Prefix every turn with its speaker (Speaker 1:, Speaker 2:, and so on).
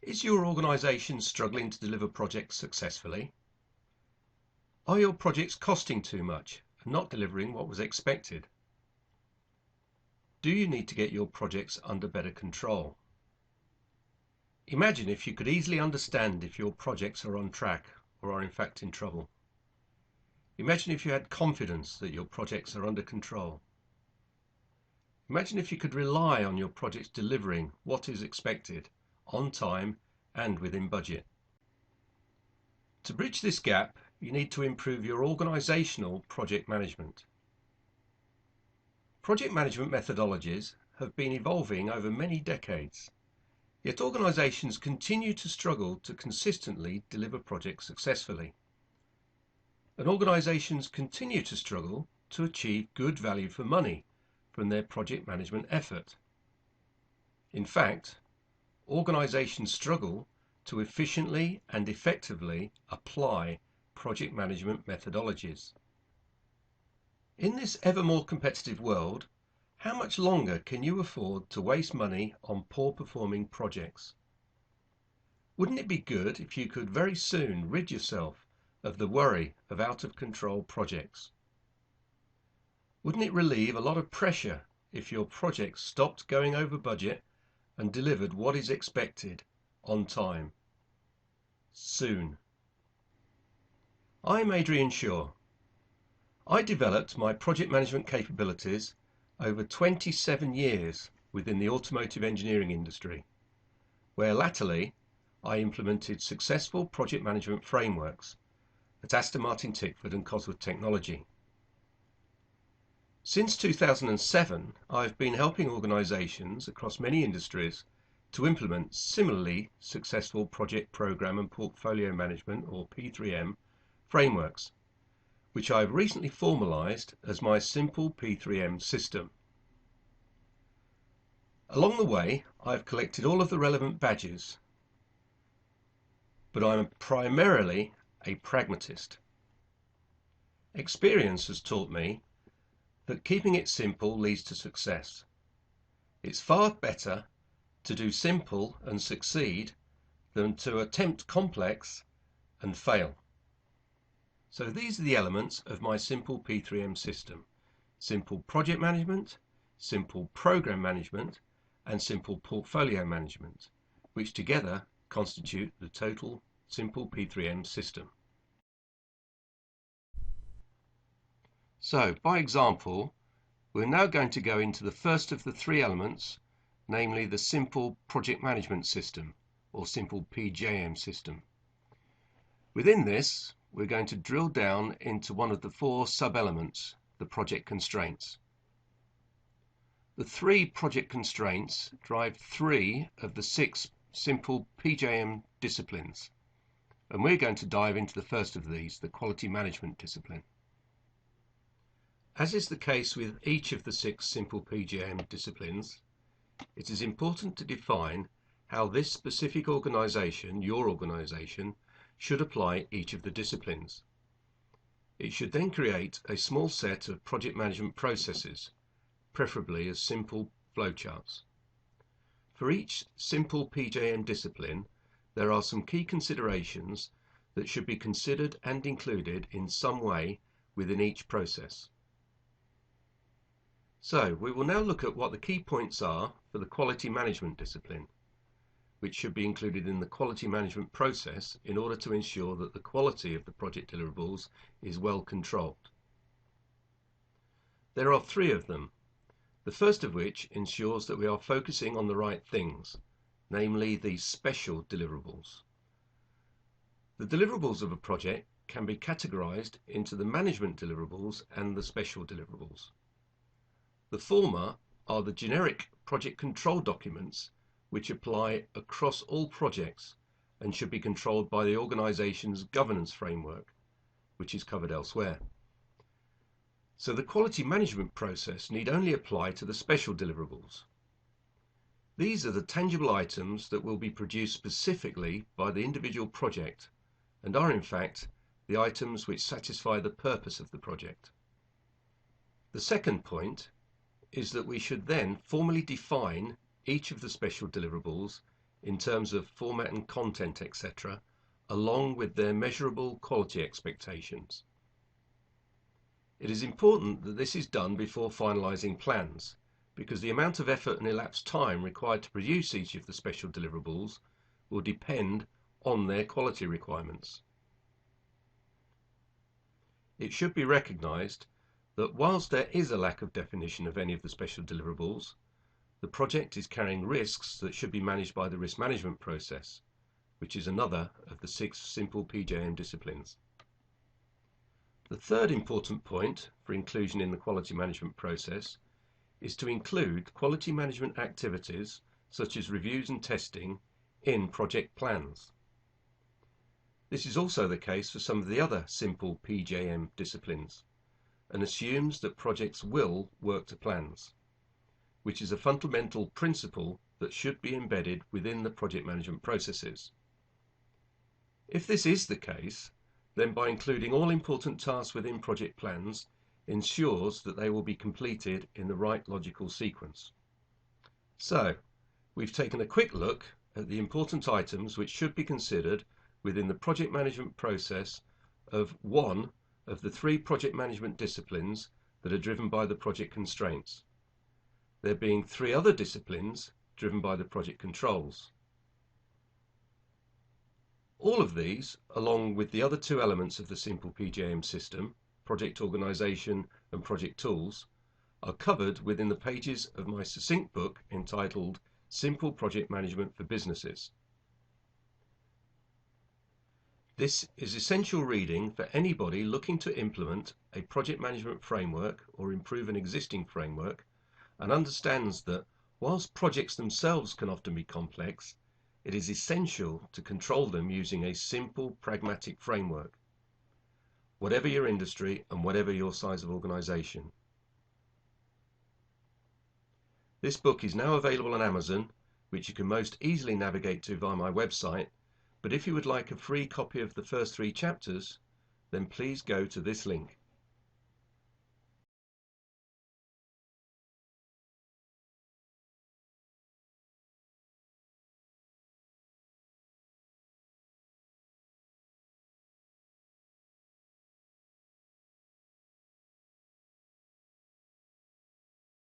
Speaker 1: Is your organisation struggling to deliver projects successfully? Are your projects costing too much and not delivering what was expected? Do you need to get your projects under better control? Imagine if you could easily understand if your projects are on track or are in fact in trouble. Imagine if you had confidence that your projects are under control. Imagine if you could rely on your projects delivering what is expected, on time and within budget. To bridge this gap, you need to improve your organizational project management. Project management methodologies have been evolving over many decades, yet organizations continue to struggle to consistently deliver projects successfully. And organizations continue to struggle to achieve good value for money from their project management effort. In fact, organizations struggle to efficiently and effectively apply project management methodologies. In this ever more competitive world, how much longer can you afford to waste money on poor performing projects? Wouldn't it be good if you could very soon rid yourself of the worry of out of control projects? Wouldn't it relieve a lot of pressure if your project stopped going over budget and delivered what is expected on time? Soon. I'm Adrian Shaw. I developed my project management capabilities over 27 years within the automotive engineering industry, where latterly I implemented successful project management frameworks at Aston Martin Tickford and Cosworth Technology. Since 2007, I've been helping organizations across many industries to implement similarly successful project program and portfolio management, or P3M, frameworks, which I've recently formalized as my SimpleP3M System. Along the way, I've collected all of the relevant badges, but I'm primarily a pragmatist. Experience has taught me that keeping it simple leads to success. It's far better to do simple and succeed than to attempt complex and fail. So these are the elements of my SimpleP3M system: simple project management, simple program management, and simple portfolio management, which together constitute the total SimpleP3M system. So, by example, we're now going to go into the first of the three elements, namely the Simple Project Management System, or SimpleP3M System. Within this, we're going to drill down into one of the four sub-elements, the project constraints. The three project constraints drive three of the six SimpleP3M disciplines, and we're going to dive into the first of these, the quality management discipline. As is the case with each of the six SimpleP3M disciplines, it is important to define how this specific organization, your organization, should apply each of the disciplines. It should then create a small set of project management processes, preferably as simple flowcharts. For each SimpleP3M discipline, there are some key considerations that should be considered and included in some way within each process. So we will now look at what the key points are for the quality management discipline, which should be included in the quality management process in order to ensure that the quality of the project deliverables is well controlled. There are three of them, the first of which ensures that we are focusing on the right things, namely the special deliverables. The deliverables of a project can be categorized into the management deliverables and the special deliverables. The former are the generic project control documents which apply across all projects and should be controlled by the organization's governance framework, which is covered elsewhere. So the quality management process need only apply to the special deliverables. These are the tangible items that will be produced specifically by the individual project and are in fact the items which satisfy the purpose of the project. The second point is that we should then formally define each of the special deliverables in terms of format and content, etc., along with their measurable quality expectations. It is important that this is done before finalizing plans, because the amount of effort and elapsed time required to produce each of the special deliverables will depend on their quality requirements. It should be recognized that whilst there is a lack of definition of any of the special deliverables, the project is carrying risks that should be managed by the risk management process, which is another of the 6 SimpleP3M disciplines. The third important point for inclusion in the quality management process is to include quality management activities such as reviews and testing in project plans. This is also the case for some of the other SimpleP3M disciplines and assumes that projects will work to plans, which is a fundamental principle that should be embedded within the project management processes. If this is the case, then by including all important tasks within project plans ensures that they will be completed in the right logical sequence. So, we've taken a quick look at the important items which should be considered within the project management process of one of the 3 project management disciplines that are driven by the project constraints, there being 3 other disciplines driven by the project controls. All of these, along with the other 2 elements of the SimpleP3M system, project organization and project tools, are covered within the pages of my succinct book entitled Simple Project Management for Businesses. This is essential reading for anybody looking to implement a project management framework or improve an existing framework, and understands that whilst projects themselves can often be complex, it is essential to control them using a simple, pragmatic framework, whatever your industry and whatever your size of organization. This book is now available on Amazon, which you can most easily navigate to via my website, but if you would like a free copy of the first 3 chapters, then please go to this link.